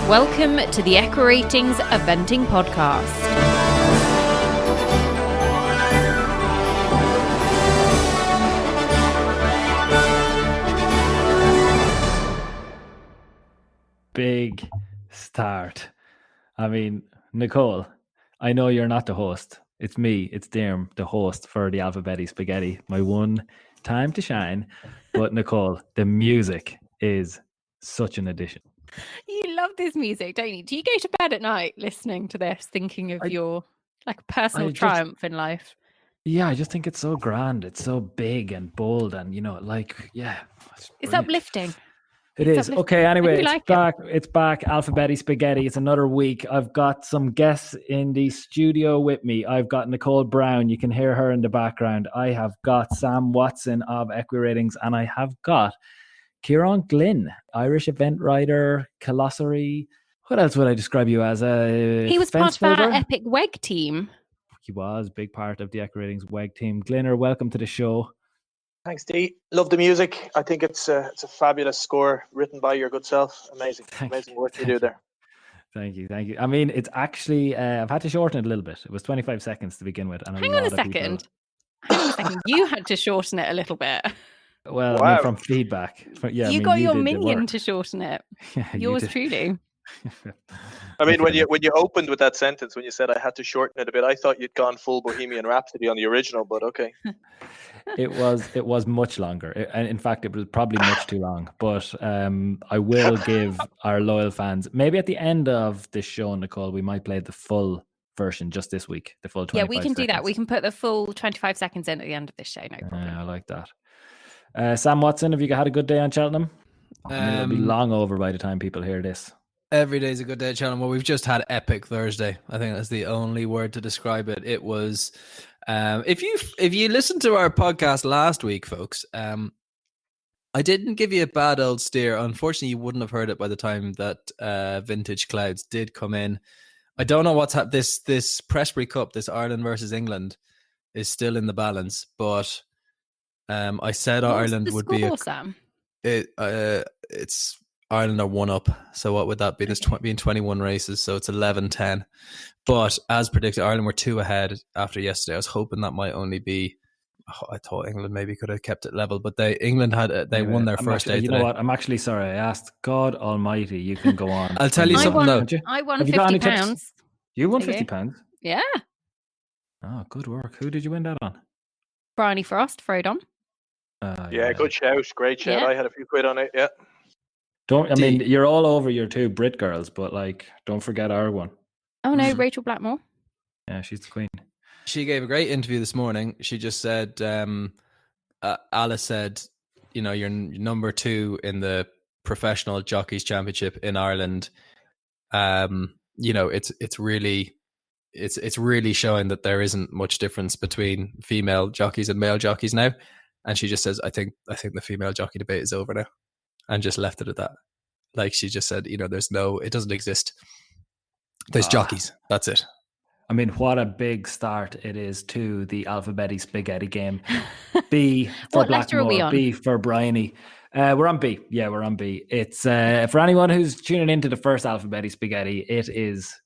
Welcome to the EquiRatings Eventing Podcast. Big start. I mean, Nicole, I know you're not the host. It's me, it's Derm, the host for the Alphabetti Spaghetti, my one time to shine. But Nicole, the music is such an addition. You love this music, don't you? Do you go to bed at night listening to this, thinking of your personal triumph in life? Yeah, I just think it's so grand. It's so big and bold, and It's uplifting. It is. Okay, anyway, it's back. Alphabetti Spaghetti. It's another week. I've got some guests in the studio with me. I've got Nicole Brown. You can hear her in the background. I have got Sam Watson of EquiRatings, and I have got Ciaran Glynn, Irish event writer, Colossery. What else would I describe you as? He was part of our epic WEG team. He was a big part of the EquiRatings WEG team. Glynner, welcome to the show. Thanks, Dee. Love the music. I think it's a fabulous score written by your good self. Amazing work you do there. Thank you. I mean, it's actually, I've had to shorten it a little bit. It was 25 seconds to begin with. And Hang on a second. You had to shorten it a little bit. Well, wow. I mean, from feedback. You got your minion to shorten it. Yeah, yours truly. I mean, when you opened with that sentence, when you said I had to shorten it a bit, I thought you'd gone full Bohemian Rhapsody on the original, but okay. It was much longer. In fact, it was probably much too long. But I will give our loyal fans, maybe at the end of this show, Nicole, we might play the full version just this week, the full 25 Yeah, we can do that. We can put the full 25 seconds in at the end of this show, no problem. I like that. Sam Watson, have you had a good day on Cheltenham? It'll be long over by the time people hear this. Every day's a good day at Cheltenham. Well, we've just had Epic Thursday. I think that's the only word to describe it. It was, if you listened to our podcast last week, folks, I didn't give you a bad old steer. Unfortunately, you wouldn't have heard it by the time that Vintage Clouds did come in. I don't know what's happened. This Presbyterian Cup, this Ireland versus England, is still in the balance, but I said Ireland would be Sam? It's Ireland are 1 up. So what would that be? There's being 21 races, so it's 11-10. But as predicted, Ireland were 2 ahead after yesterday. I was hoping that might only be. I thought England maybe could have kept it level, but England won their first day. You know what? I'm actually sorry. I asked God Almighty. You can go on. I'll tell you something though. I won £50. You won £50? Yeah. Oh, good work. Who did you win that on? Bryony Frost, Frodon. Yeah, good shout. Great shout. Yeah. I had a few quid on it. Yeah. mean, you're all over your 2 Brit girls, but don't forget our one. Oh no, Rachel Blackmore. Yeah, she's the queen. She gave a great interview this morning. She just said, Alice said, you're number 2 in the professional jockeys championship in Ireland. It's really showing that there isn't much difference between female jockeys and male jockeys now. And she just says, I think the female jockey debate is over now, and just left it at that. She just said, it doesn't exist. There's jockeys. That's it. I mean, what a big start it is to the Alphabetti Spaghetti game. B for Blackmore, B for Bryony. We're on B. Yeah, we're on B. It's for anyone who's tuning into the first Alphabetti Spaghetti, it's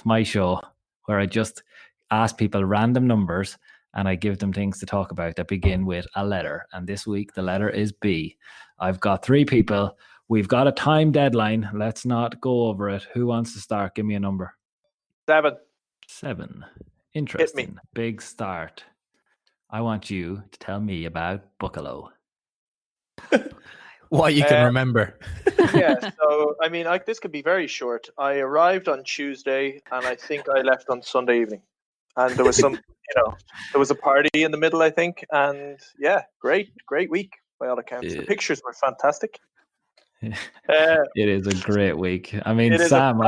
my show where I just ask people random numbers and I give them things to talk about that begin with a letter. And this week, the letter is B. I've got 3 people. We've got a time deadline. Let's not go over it. Who wants to start? Give me a number. 7. Interesting. Big start. I want you to tell me about Buccalo. What you can remember. Yeah, so, I mean, this could be very short. I arrived on Tuesday, and I think I left on Sunday evening. And there was some, there was a party in the middle, I think. And yeah, great week by all accounts. The pictures were fantastic. It is a great week. I mean, Sam,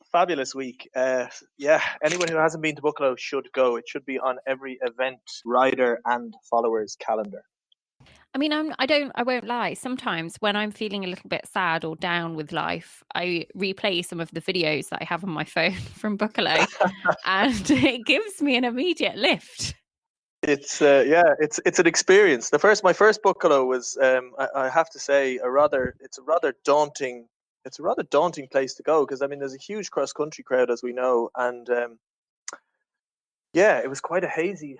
fabulous week. Anyone who hasn't been to Buccalo should go. It should be on every event, rider and followers calendar. I mean, I won't lie. Sometimes when I'm feeling a little bit sad or down with life, I replay some of the videos that I have on my phone from Buccalo, and it gives me an immediate lift. It's an experience. My first Buccalo was, I have to say, it's a rather daunting it's a rather daunting place to go because, I mean, there's a huge cross-country crowd, as we know, and yeah, it was quite a hazy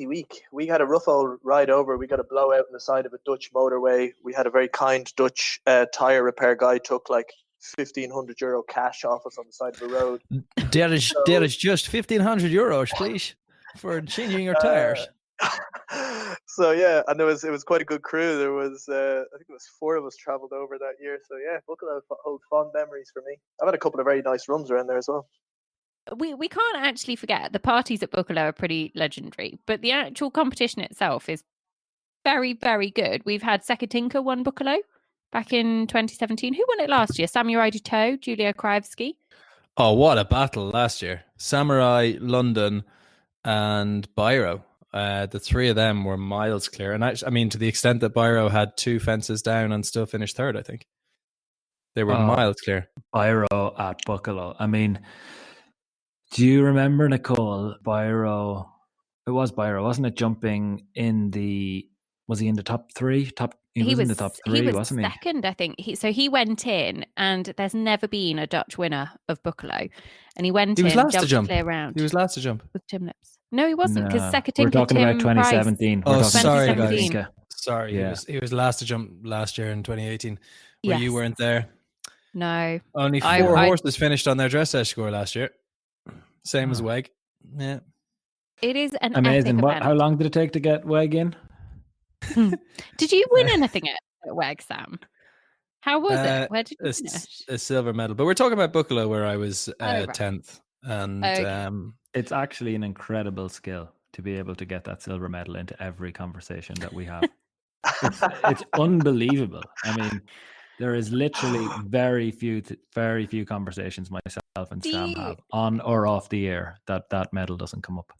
week. We had a rough old ride over. We got a blowout on the side of a Dutch motorway. We had a very kind Dutch tyre repair guy took like €1,500 cash off us on the side of the road. There is just €1,500, please, for changing your tires. So yeah, and it was quite a good crew. There was I think it was 4 of us travelled over that year. So yeah, Buccleuch holds fond memories for me. I've had a couple of very nice runs around there as well. We can't actually forget the parties at Buccleuch are pretty legendary, but the actual competition itself is very, very good. We've had Sekatinka won Buccleuch back in 2017. Who won it last year? Samurai Duto, Julia Krajewski. Oh, what a battle last year. Samurai, London, and Biro. The 3 of them were miles clear. And I mean, to the extent that Biro had 2 fences down and still finished third, I think. They were miles clear. Biro at Buccleuch. I mean, do you remember, Nicole, Biro? It was Biro, wasn't it? Jumping in was he in the top 3? He was in the top 3, wasn't he? Second, I think. He went in, and there's never been a Dutch winner of Buccleuch. And he went in, jumped a clear round. He was last to jump. With Tim Lips. No, he wasn't, because Sekatinka. We're talking about 2017. Oh, sorry, guys. Sorry, yeah. He was last to jump last year in 2018, where you weren't there. No. Only 4 horses finished on their dressage score last year. Same as Weg. Yeah. It is an amazing. Epic event. How long did it take to get Weg in? Did you win anything at Weg, Sam? How was it? Where did you finish? A silver medal. But we're talking about Buccleuch, where I was 10th. And it's actually an incredible skill to be able to get that silver medal into every conversation that we have. It's unbelievable. I mean, there is literally very few conversations myself and Sam have on or off the air that medal doesn't come up.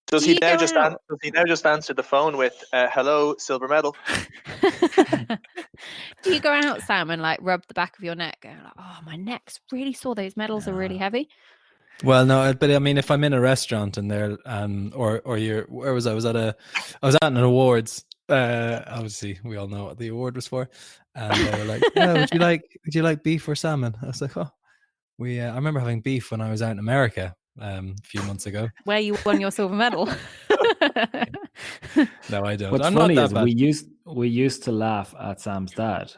Does he now just answer the phone with "Hello, silver medal"? Do you go out, Sam, and like rub the back of your neck? Go like, oh, my neck's really sore. Those medals are really heavy. Well, no, but I mean, if I'm in a restaurant and they're or you're, where was I? I was at an awards. Obviously, we all know what the award was for, and they were like, "Yeah, would you like beef or salmon?" I was like, "Oh, I remember having beef when I was out in America a few months ago, where you won your silver medal." No, I don't. What's funny is we used to laugh at Sam's dad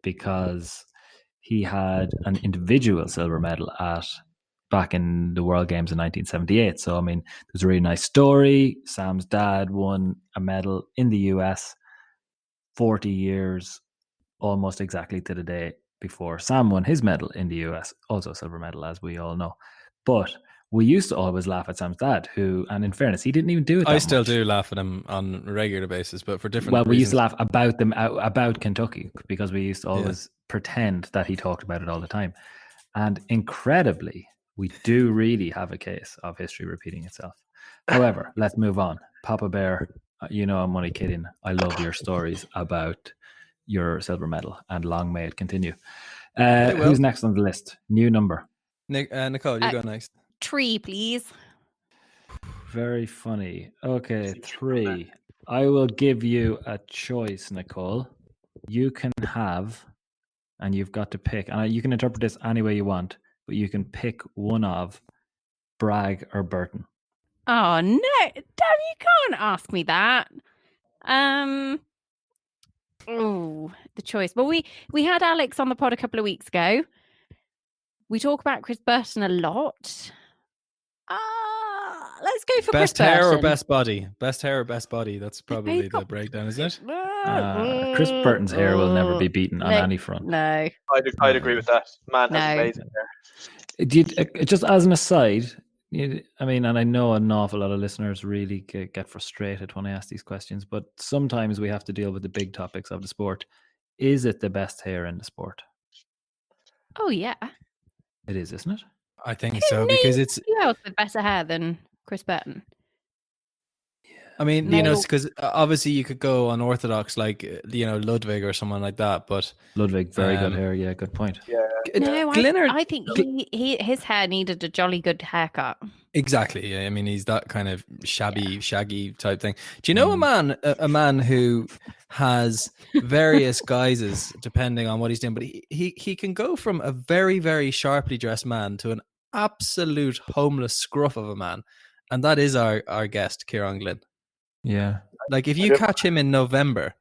because he had an individual silver medal back in the World Games in 1978. So, I mean, there's a really nice story. Sam's dad won a medal in the US 40 years, almost exactly to the day before Sam won his medal in the US, also a silver medal, as we all know. But we used to always laugh at Sam's dad, and in fairness, he didn't even do it that I still much. do laugh at him on a regular basis, but for different reasons. We used to laugh about Kentucky because we used to always pretend that he talked about it all the time. And incredibly, we do really have a case of history repeating itself. However, let's move on. Papa Bear, you know I'm only kidding. I love your stories about your silver medal, and long may it continue. Who's next on the list? New number. Nicole, you go next. 3, please. Very funny. Okay, 3. I will give you a choice, Nicole. You can have, and you've got to pick, and you can interpret this any way you want, but you can pick one of Bragg or Burton. Oh no, Dad, you can't ask me that. Oh, the choice. Well, we had Alex on the pod a couple of weeks ago. We talk about Chris Burton a lot. Let's go for best Chris hair Burton. or best body. Best hair or best body. That's probably the breakdown, isn't it? Chris Burton's hair will never be beaten on any front. No, I'd agree with that. Man has amazing hair. Just as an aside, I mean, and I know an awful lot of listeners really get frustrated when I ask these questions, but sometimes we have to deal with the big topics of the sport. Is it the best hair in the sport? Oh yeah, it is, isn't it? I think so, because it's who else with better hair than Chris Burton? Yeah, I mean, because obviously you could go unorthodox, like Ludwig or someone like that. But Ludwig, very good hair. Yeah, good point. Yeah. No, I think his hair needed a jolly good haircut. Exactly. Yeah. I mean, he's that kind of shabby, shaggy type thing. Do you know a man who has various guises depending on what he's doing, but he can go from a very, very sharply dressed man to an absolute homeless scruff of a man, and that is our guest, Ciaran Glynn. Yeah. Like if you catch him in November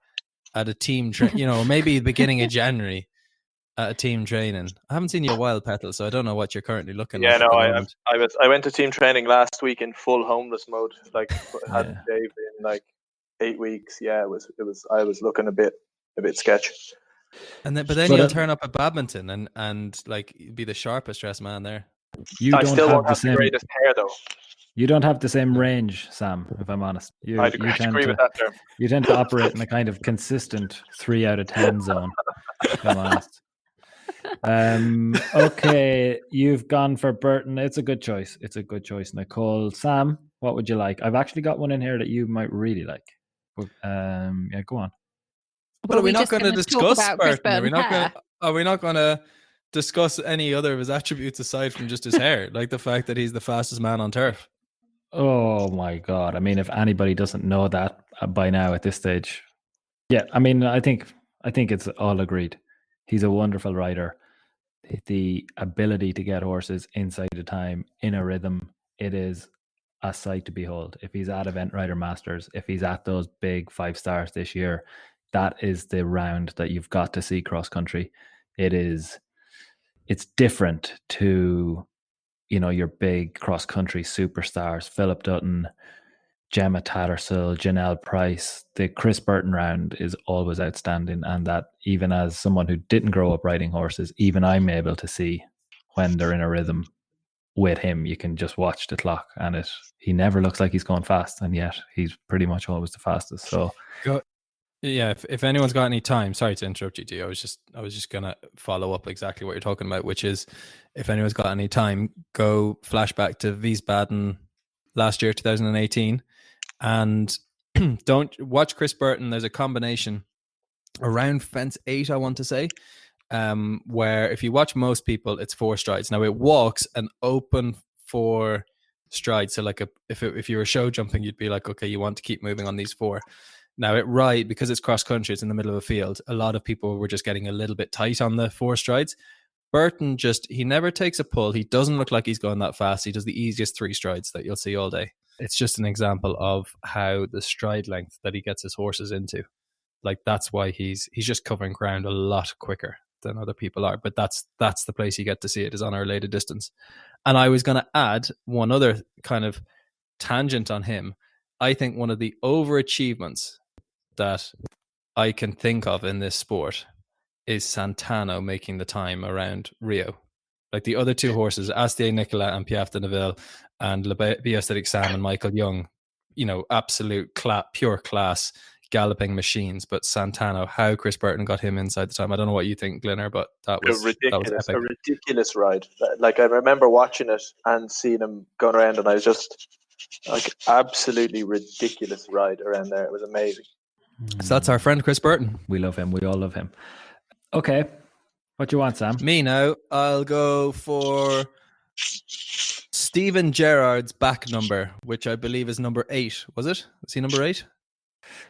at a team, or maybe the beginning of January at a team training. I haven't seen you a while, Petal, so I don't know what you're currently looking like. I went to team training last week in full homeless mode. Like hadn't shaved in like 8 weeks. Yeah, it was. I was looking a bit sketchy. But then you'll turn up at badminton and like be the sharpest dressed man there. I still won't have the greatest hair though. You don't have the same range, Sam, if I'm honest. I'd agree with that term. You tend to operate in a kind of consistent 3 out of 10 zone, if I'm honest. Okay, you've gone for Burton. It's a good choice. Nicole. Sam, what would you like? I've actually got one in here that you might really like. Yeah, go on. Well, are we not going to discuss Burton? Are we not going to discuss any other of his attributes aside from just his hair? Like the fact that he's the fastest man on turf. Oh my God. I mean, if anybody doesn't know that by now at this stage. Yeah, I mean, I think it's all agreed. He's a wonderful rider. The ability to get horses inside the time, in a rhythm, it is a sight to behold. If he's at Event Rider Masters, if he's at those big 5 stars this year, that is the round that you've got to see cross country. It's different to, your big cross country superstars, Philip Dutton, Gemma Tattersall, Janelle Price. The Chris Burton round is always outstanding, and that even as someone who didn't grow up riding horses, even I'm able to see when they're in a rhythm with him. You can just watch the clock, and he never looks like he's going fast, and yet he's pretty much always the fastest. So, yeah. If anyone's got any time, sorry to interrupt you, D. I was just gonna follow up exactly what you're talking about, which is if anyone's got any time, go flashback to Wiesbaden last year, 2018. And don't watch Chris Burton. There's a combination around fence 8, I want to say, where if you watch most people, it's 4 strides. Now it walks an open 4 strides. So like if you were show jumping, you'd be like, okay, you want to keep moving on these 4. Now because it's cross country, it's in the middle of a field. A lot of people were just getting a little bit tight on the 4 strides. Burton he never takes a pull. He doesn't look like he's going that fast. He does the easiest 3 strides that you'll see all day. It's just an example of how the stride length that he gets his horses into, like that's why he's just covering ground a lot quicker than other people are. But that's the place you get to see it, is on our related distance. And I was going to add one other kind of tangent on him. I think one of the overachievements that I can think of in this sport is Santano making the time around Rio. Like the other 2 horses, Astier Nicolas and Piaf de Neuville, and Le Biosthetic Sam and Michael Young, absolute pure class galloping machines. But Santano, how Chris Burton got him inside the time, I don't know what you think, Glinner, but that was epic. A ridiculous ride. Like I remember watching it and seeing him going around, and I was just like, absolutely ridiculous ride around there. It was amazing. So that's our friend Chris Burton. We love him. We all love him. Okay. What do you want, Sam? Me now. I'll go for Stephen Gerrard's back number, which I believe is number 8. Was it? Was he number 8?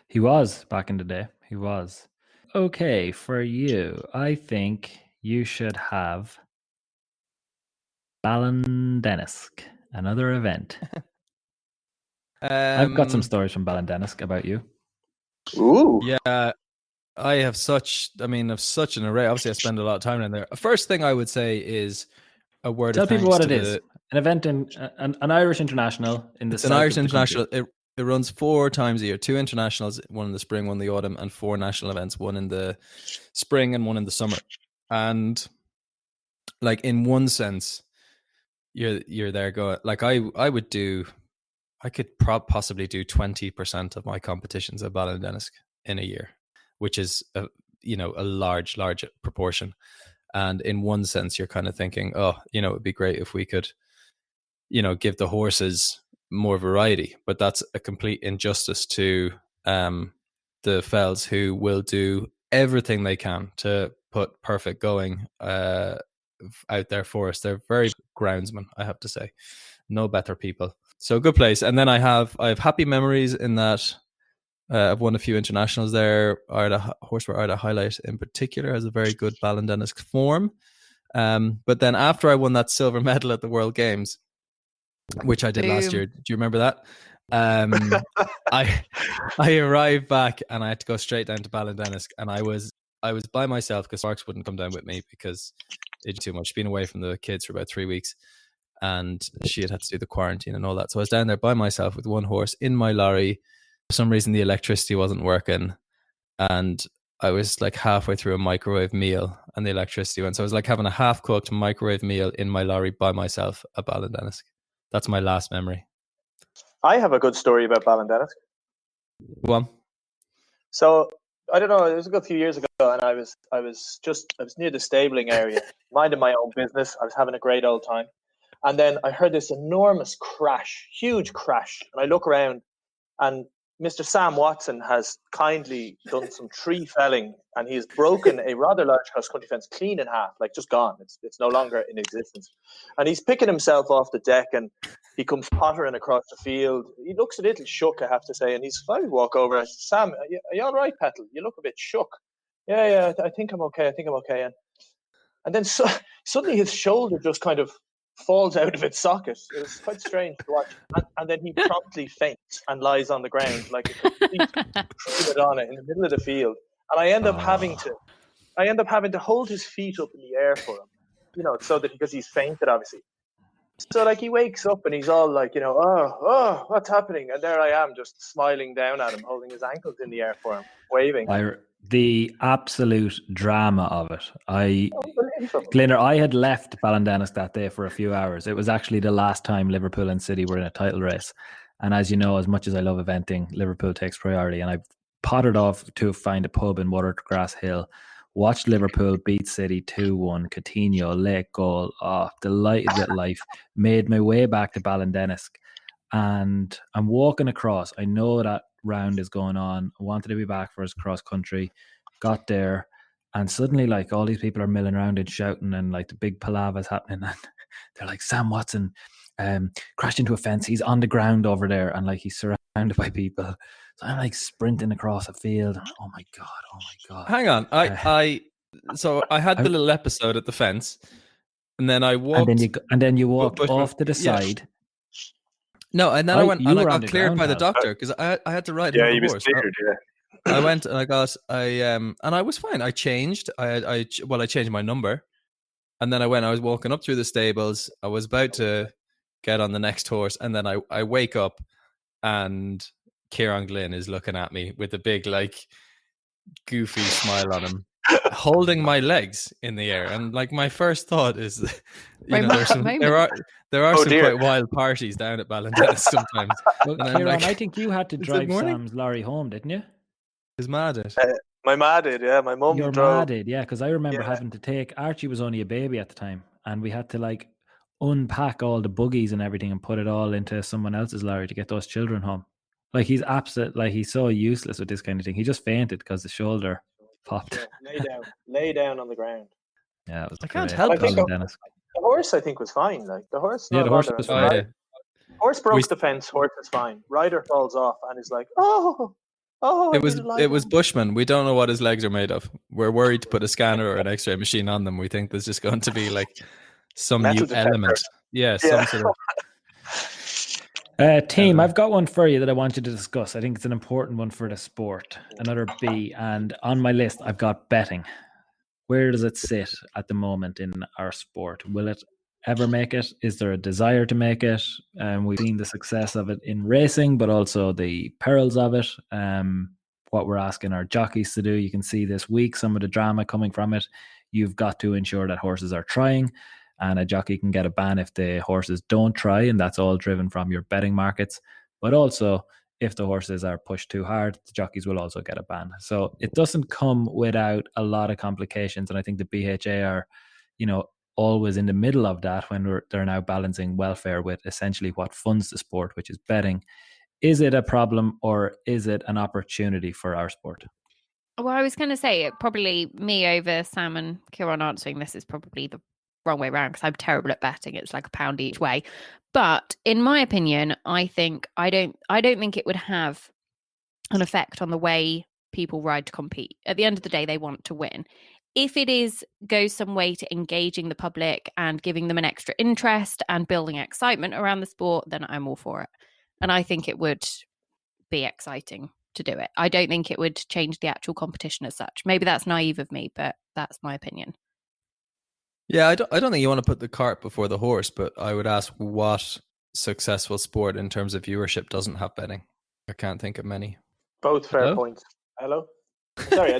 He was back in the day. He was. Okay, for you, I think you should have Ballindennisk, another event. I've got some stories from Ballindennisk about you. Ooh. Yeah. I have such an array. Obviously, I spend a lot of time in there. First thing I would say is a word Tell of thanks people what to it is. An event in an Irish international in the It's an Irish international. It runs 4 times a year. 2 internationals, one in the spring, one in the autumn, and 4 national events, one in the spring and one in the summer. And like in one sense, you're there going. Like I could possibly do 20% of my competitions at Ballindennisk in a year, which is a large proportion. And in one sense, you're kind of thinking, it'd be great if we could, give the horses more variety. But that's a complete injustice to the fells, who will do everything they can to put perfect going out there for us. They're very groundsmen, I have to say. No better people. So good place. And then I have happy memories in that I've won a few internationals there. Horse where Arda Highlight in particular has a very good Ballindennis form. But then after I won that silver medal at the World Games, which I did last year, do you remember that? I arrived back and I had to go straight down to Ballindennis, and I was by myself because Sparks wouldn't come down with me because it's too much. Been away from the kids for about 3 weeks, and she had to do the quarantine and all that. So I was down there by myself with one horse in my lorry. For some reason, the electricity wasn't working, and I was like halfway through a microwave meal and the electricity went. So I was like having a half-cooked microwave meal in my lorry by myself at Ballindennis. That's my last memory. I have a good story about Ballindennis. Go on. So I don't know, it was a good few years ago, and I was near the stabling area, minding my own business. I was having a great old time, and then I heard this enormous crash, huge crash, and I look around, and Mr. Sam Watson has kindly done some tree felling, and he's broken a rather large cross-country fence clean in half, like just gone. It's no longer in existence. And he's picking himself off the deck, and he comes pottering across the field. He looks a little shook, I have to say, and I walk over. I said, Sam, are you all right, Petal? You look a bit shook. Yeah, I think I'm okay. And then suddenly his shoulder just kind of falls out of its socket. It was quite strange to watch. And then he promptly faints and lies on the ground like a complete Madonna in the middle of the field. And I end up having to hold his feet up in the air for him, so that because he's fainted, obviously. So like he wakes up and he's all like, oh, what's happening? And there I am, just smiling down at him, holding his ankles in the air for him, waving. The absolute drama of it. Glynn, I had left Ballindennis that day for a few hours. It was actually the last time Liverpool and City were in a title race. And as you know, as much as I love eventing, Liverpool takes priority. And I pottered off to find a pub in Watergrass Hill, watched Liverpool beat City 2-1, Coutinho, late goal. Oh, delighted with life. Made my way back to Ballindennis. And I'm walking across. I know that round is going on. I wanted to be back for his cross country. Got there, and suddenly like all these people are milling around and shouting, and like the big palava's happening, and they're like, Sam Watson crashed into a fence. He's on the ground over there, and like he's surrounded by people. So I'm like sprinting across a field. Oh my god. Hang on. So I had the little episode at the fence, and then I walked, and then you walked off to the side. No, and then I went and I got cleared by the doctor because I had to ride another horse. Cleared, I went and and I was fine. I changed. I changed my number, and then I was walking up through the stables. I was about to get on the next horse, and then I wake up, and Ciaran Glynn is looking at me with a big like goofy smile on him, holding my legs in the air, and like my first thought is, there are some quite wild parties down at Ballindennis sometimes. Well, Ciaran, I think you had to drive Sam's lorry home, didn't you? His ma did. My ma did, yeah. My mum drove. Your ma did, yeah, because I remember having to take Archie was only a baby at the time, and we had to like unpack all the buggies and everything and put it all into someone else's lorry to get those children home. Like he's he's so useless with this kind of thing. He just fainted because the shoulder popped. Yeah, lay down on the ground. Yeah, it was. I can't help it. The horse, I think, was fine. Like the horse. Yeah, the horse was fine. Yeah. Horse broke the fence. Horse is fine. Rider falls off and is like, oh. It was Bushman. We don't know what his legs are made of. We're worried to put a scanner or an X-ray machine on them. We think there's just going to be like some new element. Some sort of. Team, I've got one for you that I want you to discuss. I think it's an important one for the sport. Another B, and on my list I've got betting. Where does it sit at the moment in our sport? Will it ever make it? Is there a desire to make it? We've seen the success of it in racing, but also the perils of it. What we're asking our jockeys to do. You can see this week some of the drama coming from it. You've got to ensure that horses are trying, and a jockey can get a ban if the horses don't try, and that's all driven from your betting markets. But also, if the horses are pushed too hard, the jockeys will also get a ban. So it doesn't come without a lot of complications, and I think the BHA are, always in the middle of that when they're now balancing welfare with essentially what funds the sport, which is betting. Is it a problem or is it an opportunity for our sport? Well, I was going to say probably me over Sam and Ciaran answering this is probably the wrong way around because I'm terrible at betting. It's like £1 each way. But in my opinion, I don't think it would have an effect on the way people ride to compete. At the end of the day, they want to win. If it goes some way to engaging the public and giving them an extra interest and building excitement around the sport, then I'm all for it. And I think it would be exciting to do it. I don't think it would change the actual competition as such. Maybe that's naive of me, but that's my opinion. Yeah, I don't think you want to put the cart before the horse, but I would ask what successful sport in terms of viewership doesn't have betting. I can't think of many. Both fair points. Hello? Sorry, Yeah,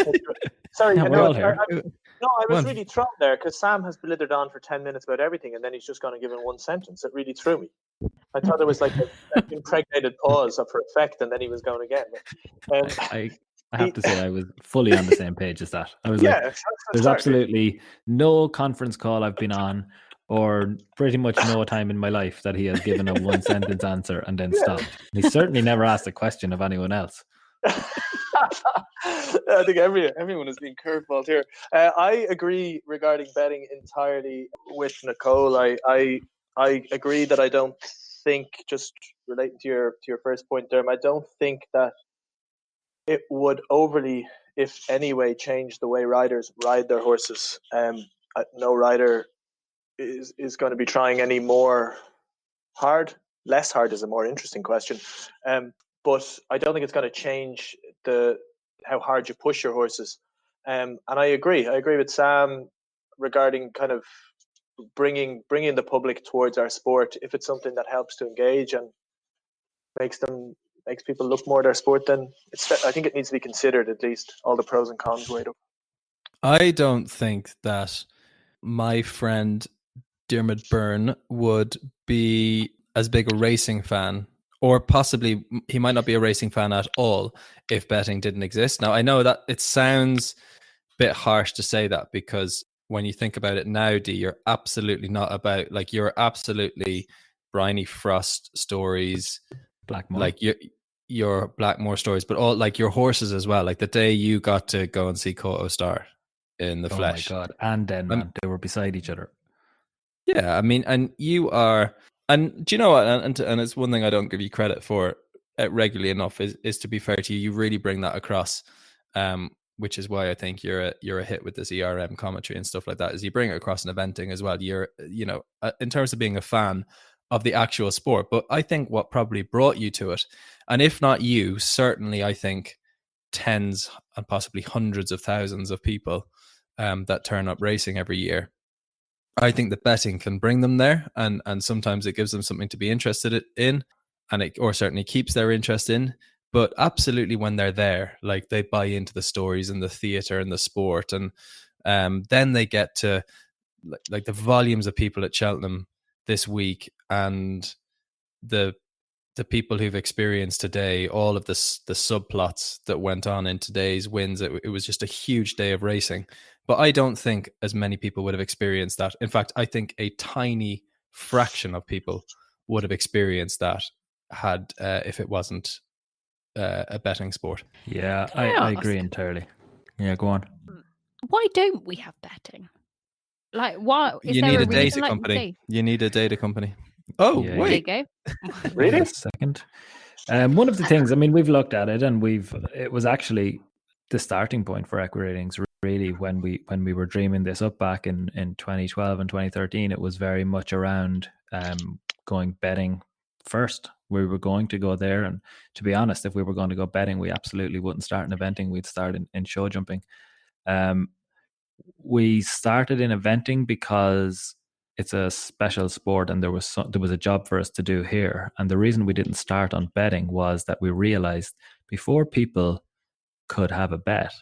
I was on. really thrown there because Sam has blithered on for 10 minutes about everything and then he's just going to give in one sentence. It really threw me. I thought there was like an impregnated pause for effect and then he was going again. But, I have to say I was fully on the same page as that. I was there's absolutely no conference call I've been on or pretty much no time in my life that he has given a one sentence answer and then stopped. He certainly never asked a question of anyone else. I think everyone has been curveballed here. I agree regarding betting entirely with Nicole. I agree that I don't think, just relating to your first point there, I don't think that it would overly, if any way, change the way riders ride their horses. No rider is going to be trying any more hard. Less hard is a more interesting question. But I don't think it's going to change how hard you push your horses. And I agree with Sam regarding kind of bringing the public towards our sport. If it's something that helps to engage and makes people look more at our sport, then I think it needs to be considered, at least all the pros and cons weighed up. I don't think that my friend Dermot Byrne would be as big a racing fan, or possibly he might not be a racing fan at all if betting didn't exist. Now, I know that it sounds a bit harsh to say that because when you think about it now, Dee, you're absolutely not about, like, you're absolutely Bryony Frost stories, Blackmore. like your Blackmore stories, but all like your horses as well. Like the day you got to go and see Koto Star in the flesh. Oh my God. And then they were beside each other. Yeah, I mean, and you are, and do you know what? And it's one thing I don't give you credit for regularly enough is to be fair to you. You really bring that across, which is why I think you're a hit with this ERM commentary and stuff like that. Is you bring it across in eventing as well. You're, in terms of being a fan of the actual sport. But I think what probably brought you to it, and if not you, certainly I think tens and possibly hundreds of thousands of people that turn up racing every year. I think that betting can bring them there, and sometimes it gives them something to be interested in, and it or certainly keeps their interest in. But absolutely, when they're there, like they buy into the stories and the theatre and the sport, and then they get to like the volumes of people at Cheltenham this week, and the people who've experienced today, all of the subplots that went on in today's wins. It was just a huge day of racing. But I don't think as many people would have experienced that. In fact, I think a tiny fraction of people would have experienced that had if it wasn't a betting sport. Yeah, I agree entirely. Yeah, go on. Why don't we have betting? Like, why? You need a data company. You need a data company. Oh, yeah, wait. There you go. Really? A second. One of the things, I mean, we've looked at it, and it was actually the starting point for EquiRatings. Really, when we were dreaming this up back in 2012 and 2013, it was very much around going betting first. We were going to go there, and to be honest, if we were going to go betting, we absolutely wouldn't start in eventing. We'd start in show jumping. We started in eventing because it's a special sport, and there was a job for us to do here. And the reason we didn't start on betting was that we realized before people could have a bet,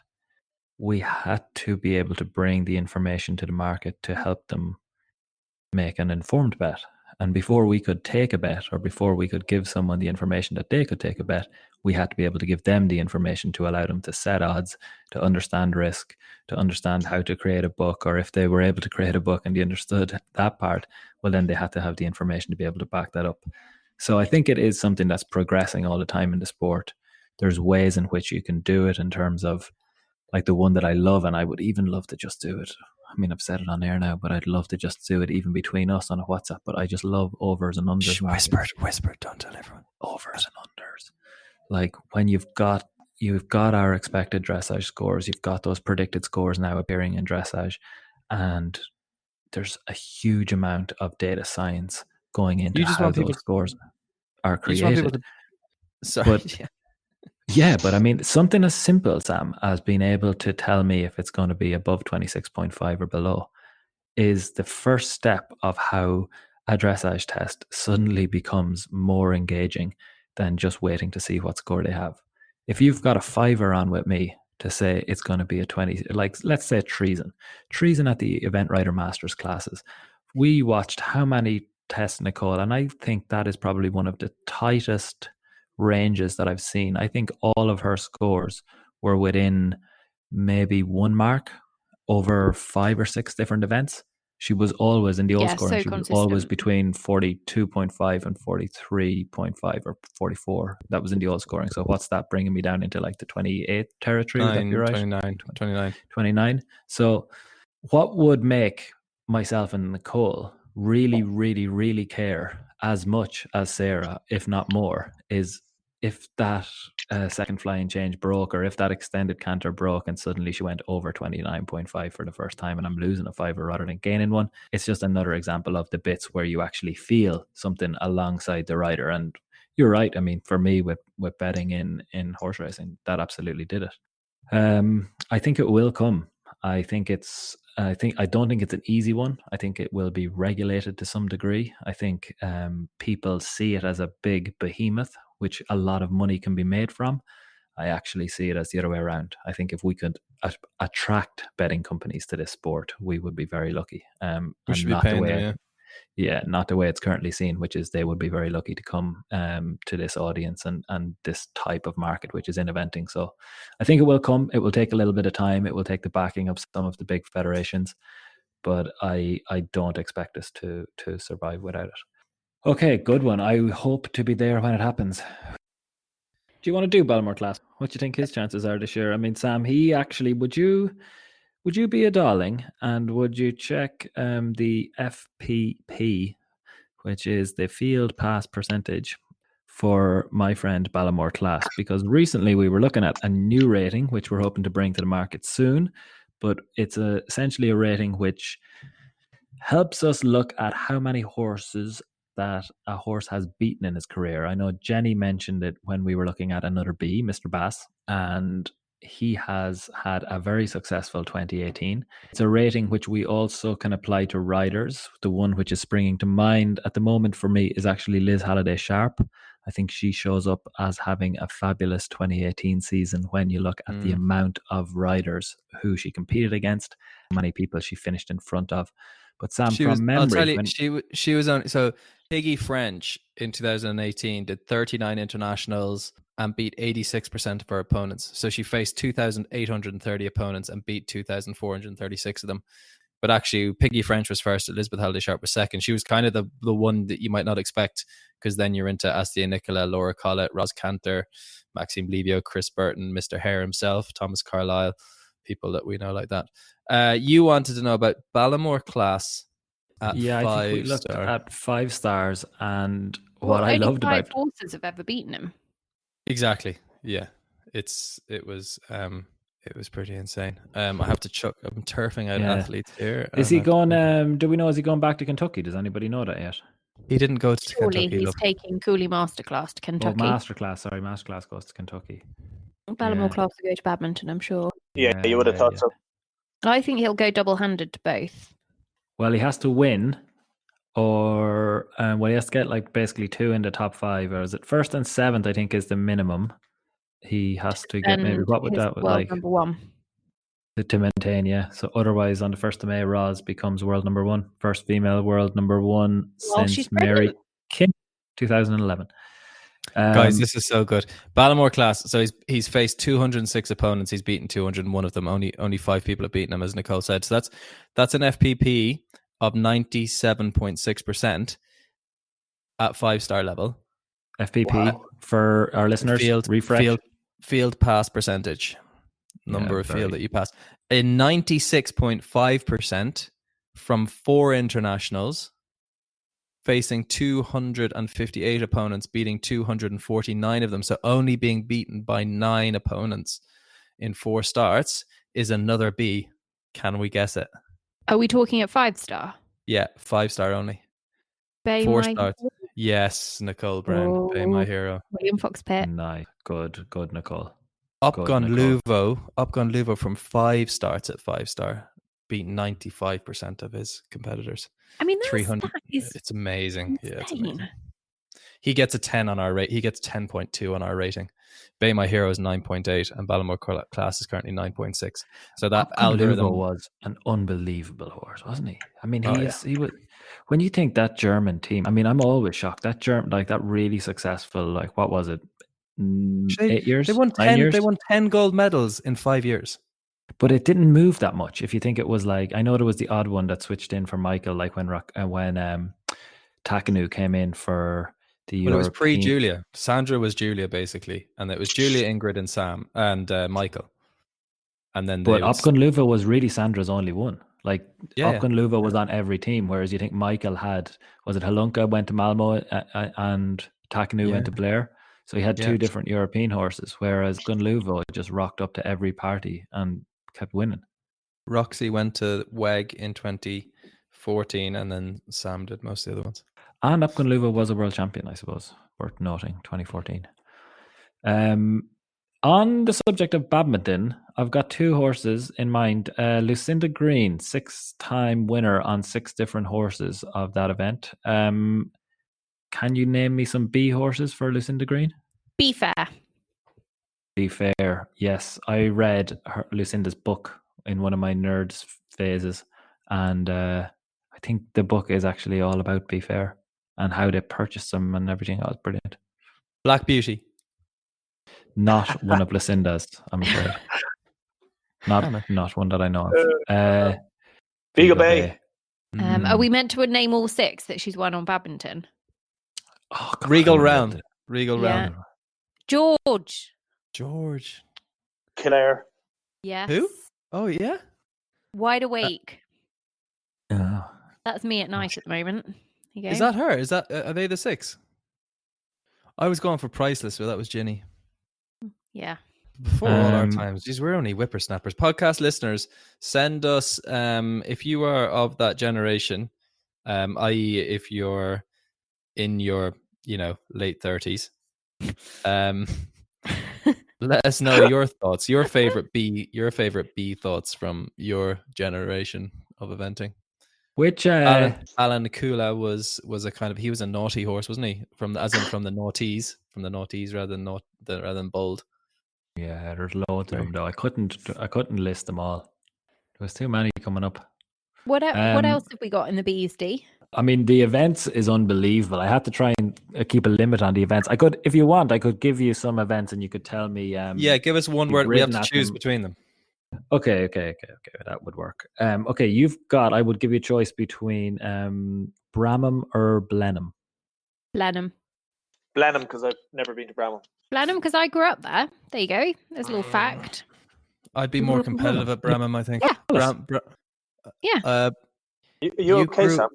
we had to be able to bring the information to the market to help them make an informed bet. And before we could take a bet, or before we could give someone the information that they could take a bet, we had to be able to give them the information to allow them to set odds, to understand risk, to understand how to create a book, or if they were able to create a book and they understood that part, well, then they had to have the information to be able to back that up. So I think it is something that's progressing all the time in the sport. There's ways in which you can do it in terms of like the one that I love, and I would even love to just do it. I mean, I've said it on air now, but I'd love to just do it even between us on a WhatsApp. But I just love overs and unders. Whisper, don't tell everyone. Overs and unders. Like when you've got our expected dressage scores, you've got those predicted scores now appearing in dressage, and there's a huge amount of data science going into how those scores are created. Yeah, but I mean, something as simple, Sam, as being able to tell me if it's going to be above 26.5 or below is the first step of how a dressage test suddenly becomes more engaging than just waiting to see what score they have. If you've got a fiver on with me to say it's going to be a 20, like let's say treason at the Event Writer Masters classes, we watched how many tests, Nicole, and I think that is probably one of the tightest ranges that I've seen. I think all of her scores were within maybe 1 mark over 5 or 6 different events. She was always in the old scoring. So she was always between 42.5 and 43.5 or 44. That was in the old scoring. So what's that bringing me down into like the 28 territory? Would that be right? 29. So what would make myself and Nicole really, really, really care as much as Sarah, if not more, is if that second flying change broke, or if that extended canter broke and suddenly she went over 29.5 for the first time and I'm losing a fiver rather than gaining one. It's just another example of the bits where you actually feel something alongside the rider. And you're right. I mean, for me with betting in horse racing, that absolutely did it. I think it will come. I don't think it's an easy one. I think it will be regulated to some degree. I think people see it as a big behemoth, which a lot of money can be made from. I actually see it as the other way around. I think if we could attract betting companies to this sport, we would be very lucky. We should be paying them, not the way it's currently seen, which is they would be very lucky to come to this audience and this type of market, which is in eventing. So I think it will come. It will take a little bit of time. It will take the backing of some of the big federations, but I don't expect us to survive without it. Okay, good one. I hope to be there when it happens. Do you want to do Ballamore Class? What do you think his chances are this year? I mean, Sam, he actually, would you be a darling and would you check the FPP, which is the field pass percentage for my friend Ballamore Class? Because recently we were looking at a new rating, which we're hoping to bring to the market soon, but it's essentially a rating which helps us look at how many horses that a horse has beaten in his career. I know Jenny mentioned it when we were looking at another B, Mr. Bass, and he has had a very successful 2018. It's a rating which we also can apply to riders. The one which is springing to mind at the moment for me is actually Liz Halliday Sharp. I think she shows up as having a fabulous 2018 season when you look at the amount of riders who she competed against, how many people she finished in front of. But Sam, memory, I'll tell you, she was on. So Piggy French in 2018 did 39 internationals and beat 86% of her opponents. So she faced 2,830 opponents and beat 2,436 of them. But actually, Piggy French was first. Elizabeth Halliday Sharp was second. She was kind of the one that you might not expect, because then you're into Astia Nicola, Laura Collett, Ros Cantor, Maxime Livio, Chris Burton, Mr. Hare himself, Thomas Carlyle, people that we know like that. You wanted to know about Ballamore Class at 5 stars. I think we looked at 5 stars, and what I loved about it. 5 horses have ever beaten him. Exactly. Yeah, it was pretty insane. I have to chuck. I'm turfing out athletes here. Is he going? Do we know? Is he going back to Kentucky? Does anybody know that yet? He didn't go to Kentucky. He's taking Cooley Masterclass to Kentucky. Masterclass goes to Kentucky. Ballamore Class will go to badminton, I'm sure. Yeah, you would have thought so. I think he'll go double-handed to both. Well, he has to win, or he has to get like basically 2 in the top 5, or is it 1st and 7th? I think is the minimum. He has to get maybe what would that like number 1 to maintain? Yeah. So otherwise, on the 1st of May, Roz becomes world number 1, first female world number 1 since Mary Kim, 2011. Guys, this is so good. Ballamore class. So he's faced 206 opponents. He's beaten 201 of them. Only 5 people have beaten him, as Nicole said. So that's an FPP of 97.6% at 5-star level. FPP for our listeners. Field pass percentage. Number of field that you pass. In 96.5% from 4 internationals, facing 258 opponents, beating 249 of them. So only being beaten by 9 opponents in 4 starts is another B. Can we guess it? Are we talking at 5-star? Yeah, 5-star only. 4 stars. Yes, Nicole Brown. Bay my hero. William Fox Pitt. Nice. Good, Nicole. Upgon Luvo from 5 starts at 5-star beat 95% of his competitors. I mean, 300. It's amazing. Insane. Yeah, it's amazing. He gets a 10 on our rate. He gets 10.2 on our rating. Bay My Hero is 9.8 and Ballamore class is currently 9.6. So that algorithm was an unbelievable horse, wasn't he? I mean, he was. When you think that German team, I mean, I'm always shocked. That German, like that really successful, like what was it? 8 years? They won 10. 9 years? They won 10 gold medals in 5 years. But it didn't move that much. If you think it was like, I know there was the odd one that switched in for Michael, like when Takanu came in for the European. It was pre-Julia. Sandra was Julia basically, and it was Julia, Ingrid, and Sam and Michael. And then, but Opgun Luva was really Sandra's only one. Like Opgun Luva was on every team, whereas you think Michael was it Halunka went to Malmo and Takanu went to Blair. So he had 2 different European horses, whereas Gunluvo just rocked up to every party and kept winning. Roxy went to WEG in 2014, and then Sam did most of the other ones. And Upgun Luva was a world champion, I suppose, worth noting, 2014. On the subject of badminton, I've got 2 horses in mind. Lucinda Green, 6-time winner on 6 different horses of that event. Can you name me some B horses for Lucinda Green? Be Fair. Be Fair, yes. I read Lucinda's book in one of my nerds phases, and I think the book is actually all about Be Fair and how they purchased them and everything. That was brilliant. Black Beauty. Not one of Lucinda's, I'm afraid. Not one that I know of. Beagle Bay. Are we meant to name all 6 that she's won on badminton? Oh, God, Regal Round. Round. George. Claire. Yes. Who? Oh, yeah. Wide Awake. Oh. That's me at night at the moment. You go. Is that her? Is that are they the 6? I was going for Priceless, but that was Ginny. Yeah. Before all our times. Jeez, we're only whippersnappers. Podcast listeners, send us if you are of that generation, i.e. if you're in your, late 30s. Let us know your thoughts, your favorite B thoughts from your generation of eventing. Which Alan Kula was a kind of, he was a naughty horse, wasn't he? From the naughties rather than bold. Yeah, there's loads of them though. I couldn't list them all. There was too many coming up. What else have we got in the BSD? I mean, the events is unbelievable. I had to try and keep a limit on the events. I could, if you want, I could give you some events and you could tell me. Give us one word. We have to choose between them. Okay. That would work. Okay, you've got, I would give you a choice between Bramham or Blenheim. Blenheim, because I've never been to Bramham. Blenheim, because I grew up there. There you go. There's a little fact. I'd be more competitive at Bramham, I think. Yeah. You okay, Sam?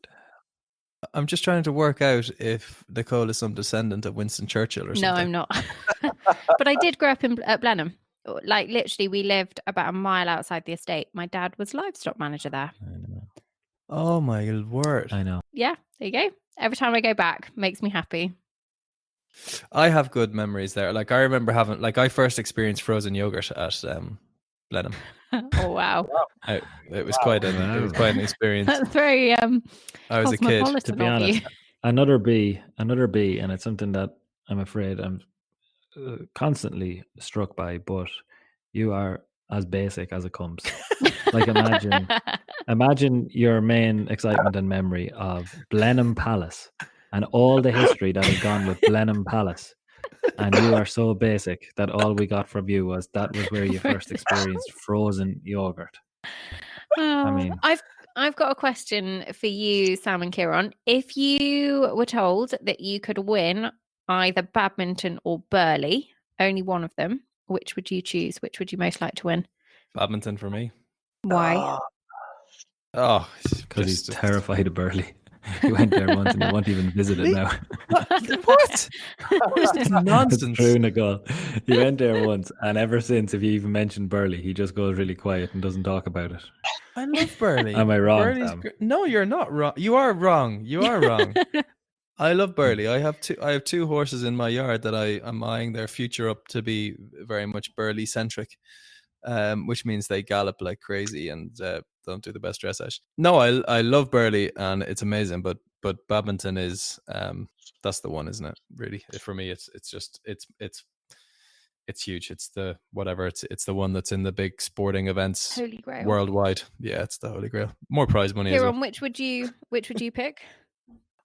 I'm just trying to work out if Nicole is some descendant of Winston Churchill or something. No, I'm not. But I did grow up at Blenheim. Like, literally, we lived about a mile outside the estate. My dad was livestock manager there. I know. Oh, my word. I know. Yeah, there you go. Every time I go back, makes me happy. I have good memories there. Like, I remember I first experienced frozen yogurt at Blenheim. Oh, wow. It was quite an experience. That's very I was a kid. To be honest, another B, and it's something that I'm afraid I'm constantly struck by, but you are as basic as it comes. Like, imagine your main excitement and memory of Blenheim Palace and all the history that has gone with Blenheim Palace. And you are so basic that all we got from you was that was where you first experienced frozen yogurt. I mean, I've got a question for you, Sam and Ciaran. If you were told that you could win either badminton or Burley, only one of them, which would you choose? Which would you most like to win? Badminton for me. Why? Oh, because he's terrified of Burley. He went there once and he won't even visit it now. What? That's nonsense. It's true, Nicole. He went there once, and ever since, if you even mention Burley, he just goes really quiet and doesn't talk about it. I love Burley. Am I wrong, Burley's Sam? No, you're not wrong. You are wrong. You are wrong. I love Burley. I have two horses in my yard that I am eyeing their future up to be very much Burley centric, which means they gallop like crazy and don't do the best dressage. No, I love Burley and it's amazing, but badminton is that's the one, isn't it? Really, for me, it's huge. It's the whatever. It's the one that's in the big sporting events Holy Grail. Worldwide. Yeah, it's the Holy Grail. More prize money. Ciaran, as well. which would you pick?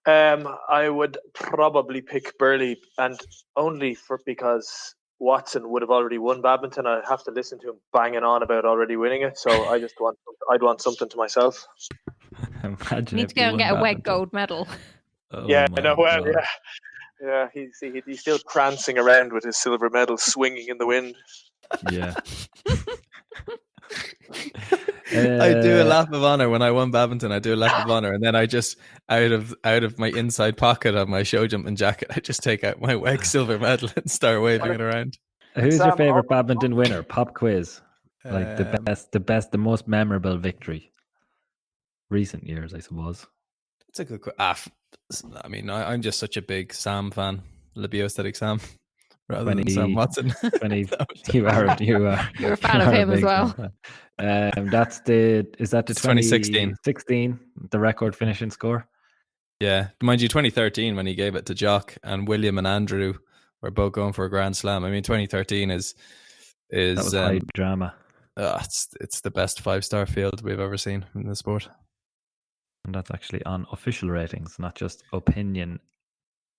I would probably pick Burley, and only because Watson would have already won badminton. I have to listen to him banging on about already winning it. So I'd want something to myself. Imagine You need to go and get a WEG gold medal. Oh, yeah, I know. God. Yeah. He's still prancing around with his silver medal swinging in the wind. Yeah. I do a lap of honor when I won badminton. I do a lap of honor, and then I just out of my inside pocket of my show jumping jacket, I just take out my WEG silver medal and start waving it around. Who's your favorite badminton winner? Pop quiz. Like the most memorable victory. Recent years, I suppose. It's a good question. I mean, I'm just such a big Sam fan, Libiostatic Sam, rather than Sam Watson. You're a fan of him as well. Is that the 2016? 16, the record finishing score? Yeah, mind you, 2013 when he gave it to Jock and William and Andrew were both going for a Grand Slam. I mean, 2013 is that was high drama. It's the best 5-star field we've ever seen in the sport. And that's actually on official ratings, not just opinion.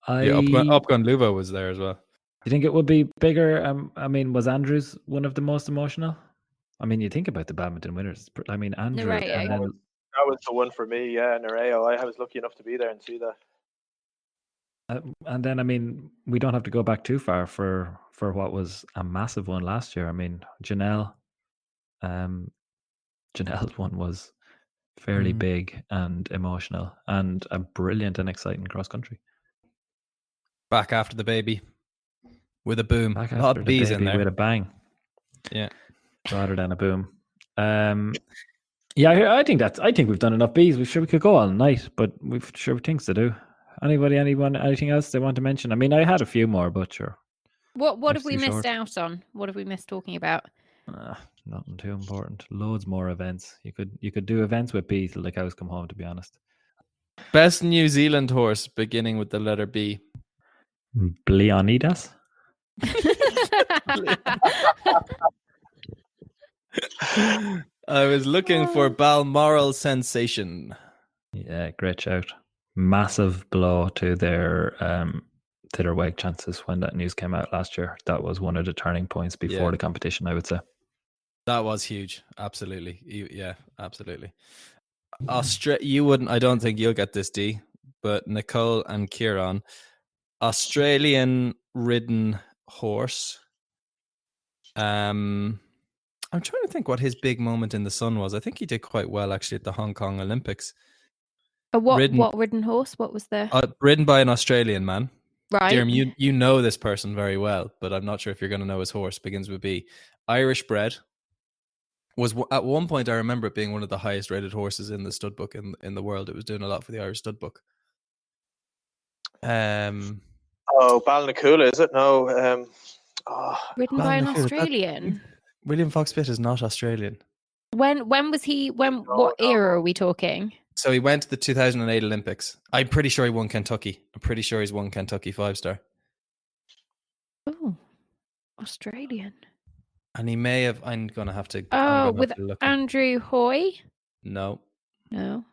Upgun Luvo was there as well. Do you think it would be bigger? I mean, was Andrews one of the most emotional? I mean, you think about the badminton winners. I mean, Andrew. And that was the one for me, yeah, Nereo. I was lucky enough to be there and see that. And then, I mean, we don't have to go back too far for what was a massive one last year. I mean, Janelle's one was fairly big and emotional and a brilliant and exciting cross country. Back after the baby with a boom. Back after the bees baby in there with a bang. Yeah. Rather than a boom. Yeah, I think we've done enough bees. We could go all night, but we've things to do. Anyone, anything else they want to mention? I mean, I had a few more, but sure. What have we missed out on? What have we missed talking about? Nothing too important. Loads more events. You could do events with bees till the cows come home, to be honest. Best New Zealand horse beginning with the letter B. Bleonidas. I was looking for Balmoral Sensation. Yeah, great shout. Massive blow to their WEG chances when that news came out last year. That was one of the turning points before the competition, I would say. That was huge. Absolutely. Yeah, absolutely. You wouldn't, I don't think you'll get this, D, but Nicole and Ciaran, Australian ridden horse. I'm trying to think what his big moment in the sun was. I think he did quite well actually at the Hong Kong Olympics. What ridden horse? What was the ridden by an Australian man? Right. Jeremy, you know this person very well, but I'm not sure if you're going to know his horse. Begins with B. Irish bred. Was at one point I remember it being one of the highest rated horses in the stud book in the world. It was doing a lot for the Irish stud book. Ballinacoula, is it? No. Ridden by an Australian. William Fox-Pitt is not Australian. When was he? What era are we talking? So he went to the 2008 Olympics. I'm pretty sure he won Kentucky. I'm pretty sure he's won Kentucky 5-star. Oh, Australian. And he may have. I'm gonna have to. With Andrew Hoy. No. Dear,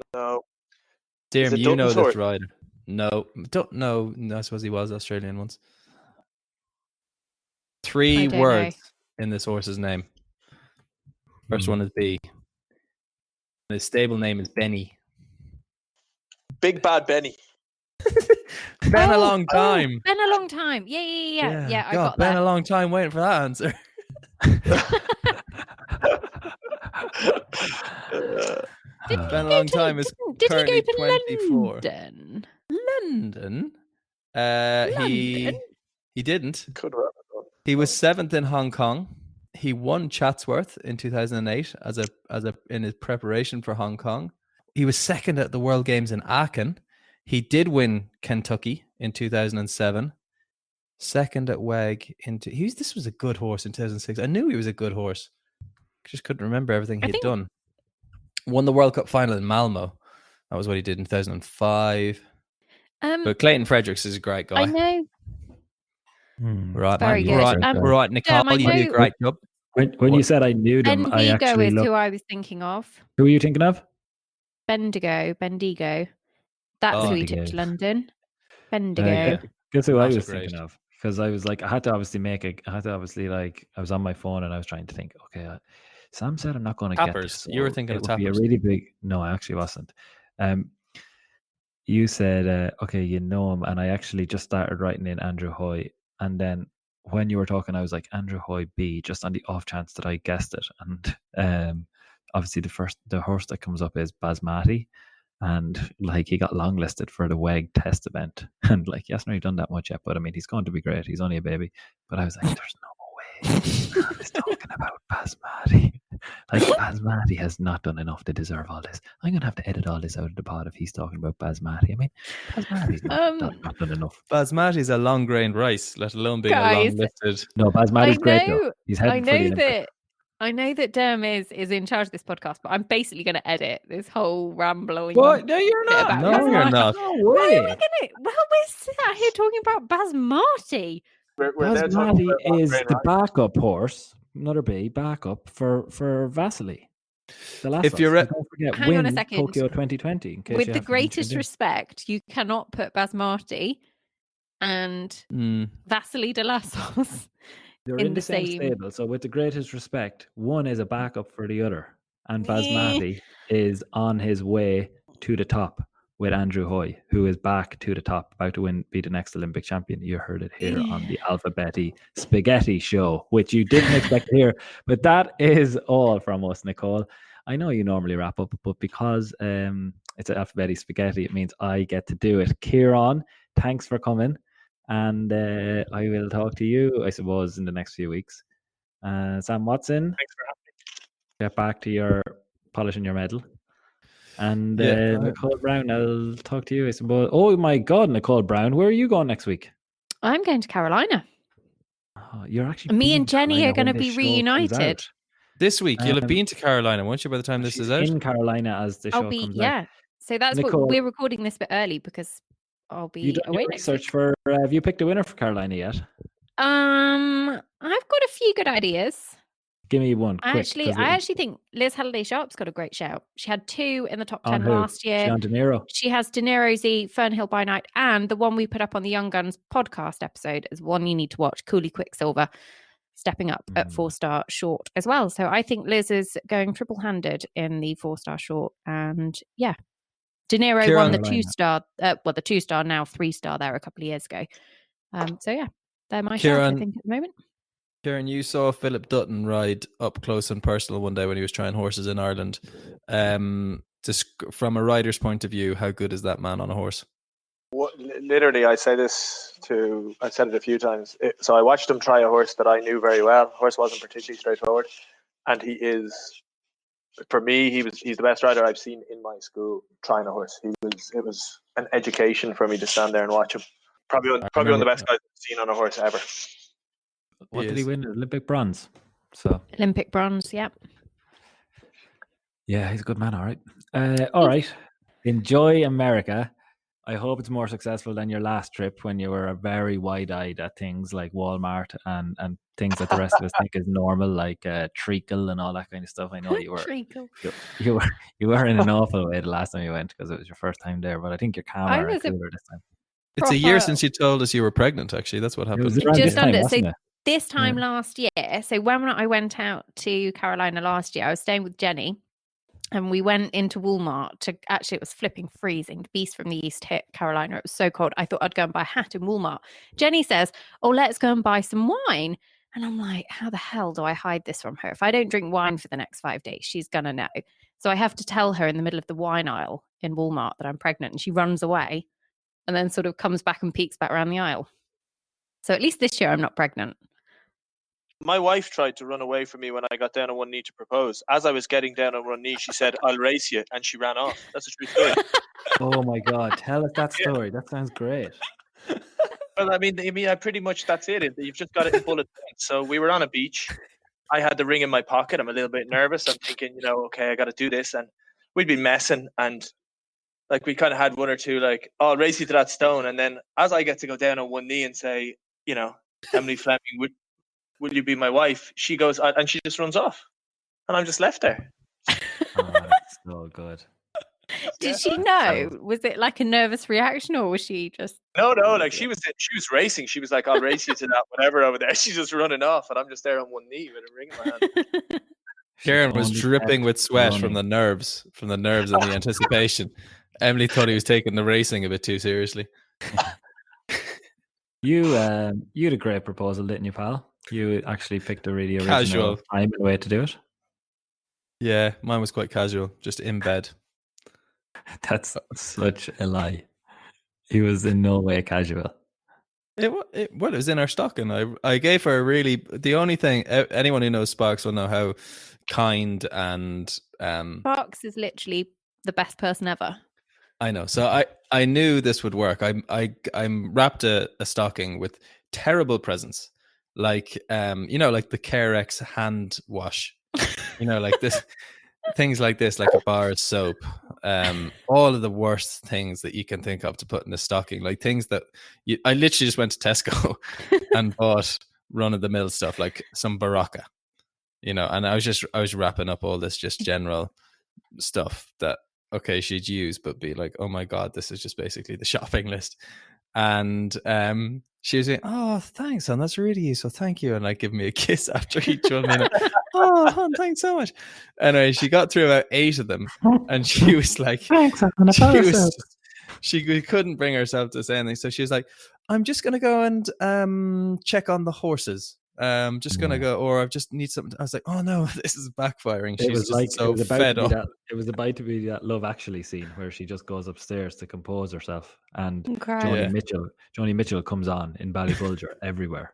you know this rider. No, don't know. I suppose he was Australian once. 3 words in this horse's name. First one is B. His stable name is Benny. Big Bad Benny. Been a long time. Been a long time. Yeah. I got been that. a long time waiting for that answer. Been a long time. Is currently 24. London. He didn't. He was 7th in Hong Kong. He won Chatsworth in 2008 as a in his preparation for Hong Kong. He was 2nd at the World Games in Aachen. He did win Kentucky in 2007. 2nd at WEG this was a good horse in 2006. I knew he was a good horse. Just couldn't remember everything he'd done. Won the World Cup final in Malmo. That was what he did in 2005. But Clayton Fredericks is a great guy. I know. Right, very good. Right, Nicole, you did a great job. When you said I knew them, I actually is who I was thinking of. Who are you thinking of? Bendigo. That's who he took to London. Bendigo. Guess who I was thinking of? Because I was like, I had to obviously I was on my phone and I was trying to think, okay, Sam said I'm not going to get this. So you were thinking of Tappers. Be a really big, no, I actually wasn't. You said, okay, you know him. And I actually just started writing in Andrew Hoy. And then when you were talking, I was like, Andrew Hoy B, just on the off chance that I guessed it. And obviously the horse that comes up is Basmati. And like he got longlisted for the WEG test event, and like he hasn't really done that much yet. But I mean, he's going to be great. He's only a baby. But I was like, there's no way he's talking about Basmati. Like Basmati has not done enough to deserve all this. I'm gonna have to edit all this out of the pod if he's talking about Basmati. I mean, Basmati's not done enough. Basmati's a long grained rice, let alone being a long listed. No, Basmati's great though. He's heading for the Olympics. I know that Derm is in charge of this podcast, but I'm basically going to edit this whole rambling. What? No, you're not. No, you're not. No way. We're sat here talking about Basmati. Basmati is the backup horse, another B, backup for Vasily. If you're don't forget, hang on a second. Tokyo 2020. With the greatest respect, you cannot put Basmati and Vasily de Lassos. They're in the same stable. So with the greatest respect, one is a backup for the other. And Basmati is on his way to the top with Andrew Hoy, who is back to the top, about to be the next Olympic champion. You heard it here on the Alphabetti Spaghetti show, which you didn't expect to hear. But that is all from us, Nicole. I know you normally wrap up, but because it's an Alphabetti Spaghetti, it means I get to do it. Ciaran, thanks for coming. And I will talk to you, I suppose, in the next few weeks. Sam Watson, thanks for having me. Get back to your polishing your medal. And Nicole Brown, I'll talk to you, I suppose. Oh my God, Nicole Brown, where are you going next week? I'm going to Carolina. Oh, you're actually. Me and Jenny are going to be reunited this week. You'll have been to Carolina, won't you? By the time this is out, in Carolina as the show comes out. Yeah. So that's Nicole, what we're recording this bit early because I'll be away next week. Have you picked a winner for Carolina yet? I've got a few good ideas. Give me one. I actually think Liz Halliday Sharp's got a great shout. She had 2 in the top 10 last year. She on De Niro. She has De Niro's Fernhill by Night, and the one we put up on the Young Guns podcast episode is one you need to watch. Cooley Quicksilver stepping up at 4-star short as well. So I think Liz is going triple-handed in the 4-star short, and yeah. De Niro won the 2-star, the 2-star, now 3-star there a couple of years ago. So yeah, they're my shout, I think, at the moment. Ciaran, you saw Philip Dutton ride up close and personal one day when he was trying horses in Ireland. Just from a rider's point of view, how good is that man on a horse? Literally, I said it a few times. So I watched him try a horse that I knew very well. The horse wasn't particularly straightforward, and he is. For me, he's the best rider I've seen in my school trying a horse. It was an education for me to stand there and watch him. Probably one of the best guys I've seen on a horse ever. What did he win? Olympic bronze. So Olympic bronze, yeah. Yeah, he's a good man. All right. All right. Enjoy America. I hope it's more successful than your last trip when you were very wide-eyed at things like Walmart and things that the rest of us think is normal, like treacle and all that kind of stuff. I know you were you were in an awful way the last time you went because it was your first time there, but I think you're calmer and cooler this time. It's a year since you told us you were pregnant, actually. That's what happened. Just under. this time last year, so when I went out to Carolina last year, I was staying with Jenny. And we went into Walmart to, actually, it was flipping freezing. The beast from the east hit Carolina. It was so cold. I thought I'd go and buy a hat in Walmart. Jenny says, oh, let's go and buy some wine. And I'm like, how the hell do I hide this from her? If I don't drink wine for the next 5 days, she's going to know. So I have to tell her in the middle of the wine aisle in Walmart that I'm pregnant. And she runs away and then sort of comes back and peeks back around the aisle. So at least this year I'm not pregnant. My wife tried to run away from me when I got down on one knee to propose. As I was getting down on one knee, she said, I'll race you. And she ran off. That's a true story. Oh my God. Tell us that story. That sounds great. Well, I mean, pretty much that's it. You've just got it in bullet points. So we were on a beach. I had the ring in my pocket. I'm a little bit nervous. I'm thinking, okay, I got to do this. And we'd been messing. And like we kind of had one or two, like, oh, I'll race you to that stone. And then as I get to go down on one knee and say, Emily Fleming, will you be my wife? She goes, and she just runs off. And I'm just left there. Oh, that's so good. Did she know? Was it like a nervous reaction, or was she just... No, like she was racing. She was like, I'll race you to that whatever over there. She's just running off, and I'm just there on one knee with a ring in my hand. Ciaran was dripping with sweat from the nerves and the anticipation. Emily thought he was taking the racing a bit too seriously. You had a great proposal, didn't you, pal? You actually picked a really original time and way to do it. Yeah, mine was quite casual, just in bed. That's such a lie. He was in no way casual. It was in our stocking. I gave her the only thing, anyone who knows Sparks will know how kind and... Sparks is literally the best person ever. I know. So I knew this would work. I'm wrapped a stocking with terrible presents. Like like the Carex hand wash, like this, things like this, like a bar of soap, all of the worst things that you can think of to put in the stocking, like things that I literally just went to Tesco and bought run of the mill stuff, like some Barocca, and I was wrapping up all this just general stuff that she'd use, but be like, oh my God, this is just basically the shopping list. And she was saying, oh, thanks, hon, that's really useful, thank you, and like give me a kiss after each one minute. Oh, hon, thanks so much. Anyway, she got through about 8 of them, and she was like, thanks, hon, she couldn't bring herself to say anything, so she was like, I'm just gonna go and check on the horses. Just gonna go, or I just need something. I was like, oh no, this is backfiring. She's just so fed up. It was about to be that Love Actually scene where she just goes upstairs to compose herself, and Joni Mitchell comes on in Ballybulger everywhere,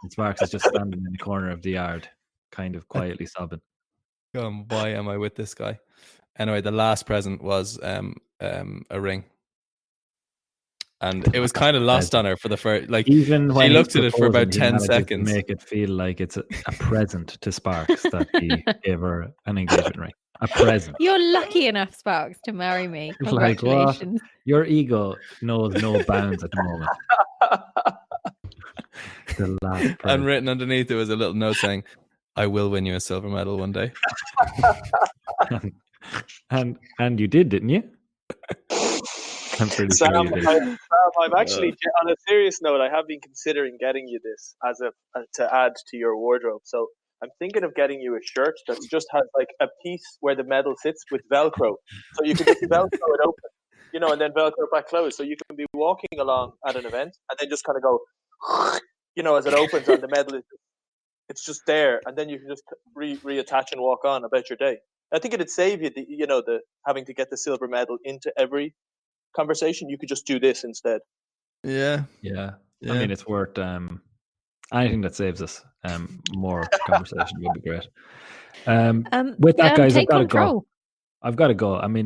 and Sparks is just standing in the corner of the yard, kind of quietly sobbing. Why am I with this guy? Anyway, the last present was a ring. And it was kind of lost on her for the first, like, even when she looked at it for about 10 seconds. Make it feel like it's a present to Sparks that he gave her an engagement ring. A present. You're lucky enough, Sparks, to marry me. Congratulations. Like, your ego knows no bounds at the moment. The last and written underneath it was a little note saying, I will win you a silver medal one day. and you did, didn't you? I'm pretty sure you did. Sam, I've actually, on a serious note, I have been considering getting you this as to add to your wardrobe. So I'm thinking of getting you a shirt that just has like a piece where the medal sits with Velcro. So you can just Velcro it open, and then Velcro back closed. So you can be walking along at an event and then just kind of go, as it opens and the medal it's just there. And then you can just reattach and walk on about your day. I think it'd save you the having to get the silver medal into every conversation. You could just do this instead. Yeah. I mean, it's worth anything that saves us more conversation would be great. With that, guys, I've got to go. I mean,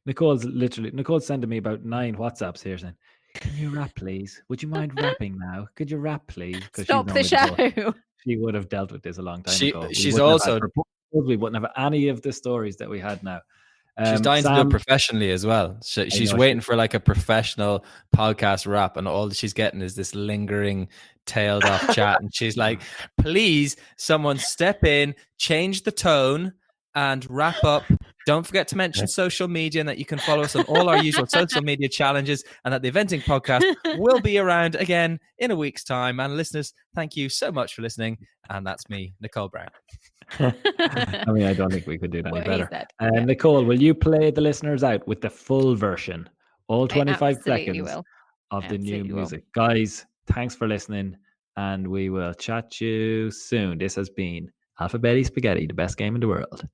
Nicole's sending me about 9 WhatsApps here saying, can you rap, please? Would you mind rapping now? Could you rap, please? Stop the show. She would have dealt with this a long time ago. We wouldn't have any of the stories that we had now. She's dying to do it professionally as well. She's waiting for like a professional podcast rap, and all she's getting is this lingering, tailed off chat. And she's like, please, someone step in, change the tone, and wrap up. Don't forget to mention social media and that you can follow us on all our usual social media challenges, and that the Eventing Podcast will be around again in a week's time. And listeners, thank you so much for listening. And that's me, Nicole Brown. I mean, I don't think we could do that any better. Nicole, will you play the listeners out with the full version, all 25 seconds of the new music? Guys, thanks for listening, and we will chat to you soon. This has been Alphabetti Spaghetti, the best game in the world.